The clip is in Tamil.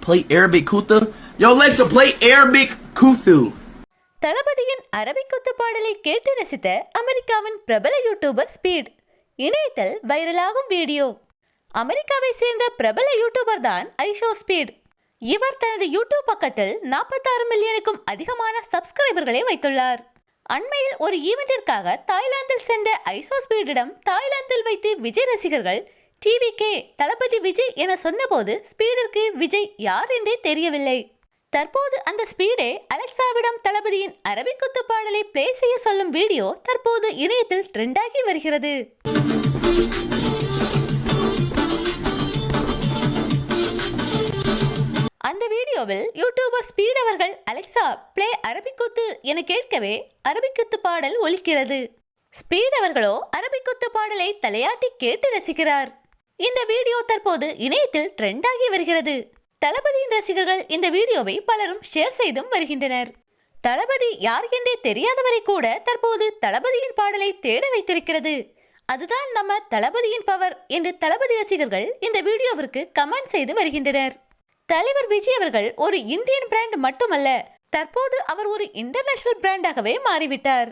play Arabic Kuthu? Yo, Alexa, play Arabic Kuthu. தளபதியின் அரபிக் குத்து பாடலை கேட்டு ரசித்த அமெரிக்காவின் பிரபல யூடியூபர் ஸ்பீட். இணையத்தில் வைரலாகும் வீடியோ. அமெரிக்காவை சேர்ந்த பிரபல யூடியூபர் தான் ஐஷோ ஸ்பீட். இவர் தனது யூடியூப் பக்கத்தில் 46 மில்லியனுக்கும் அதிகமான சப்ஸ்கிரைபர்களை வைத்துள்ளார். அண்மையில் ஒரு ஈவெண்டிற்காக தாய்லாந்தில் சென்ற ஐஷோ ஸ்பீடிடம் தாய்லாந்தில் வைத்து விஜய் ரசிகர்கள் டிவிகே தளபதி விஜய் என சொன்னபோது ஸ்பீடிற்கு விஜய் யார் என்றே தெரியவில்லை. தற்போது அந்த ஸ்பீடே அலெக்சாவிடம் தளபதியின் அரபிக் குத்து பாடலை பிளே செய்ய சொல்லும் வீடியோ தற்போது இணையத்தில் ட்ரெண்டாகி வருகிறது. அந்த வீடியோவில் யூடியூபர் ஸ்பீட் அவர்கள் அலெக்சா பிளே அரபிக் குத்து என கேட்கவே அரபிக் குத்து பாடல் ஒலிக்கிறது. ஸ்பீட் அவர்களோ அரபிக் குத்து பாடலை தலையாட்டி கேட்டு ரசிக்கிறார். இந்த வீடியோ தற்போது இணையத்தில் ட்ரெண்டாகி வருகிறது. தளபதியின் ரசிகர்கள் இந்த வீடியோவை பலரும் ஷேர் செய்தும் வருகின்றனர். தளபதி யார் என்றே தெரியாதவரை கூட தற்போது தளபதியின் பாடலை தேட வைத்திருக்கிறது. அதுதான் நம்ம தளபதியின் பவர் என்று தளபதி ரசிகர்கள் இந்த வீடியோவிற்கு கமெண்ட் செய்து வருகின்றனர். தலைவர் விஜய் அவர்கள் ஒரு இந்தியன் பிராண்ட் மட்டுமல்ல, தற்போது அவர் ஒரு இன்டர்நேஷனல் பிராண்டாகவே மாறிவிட்டார்.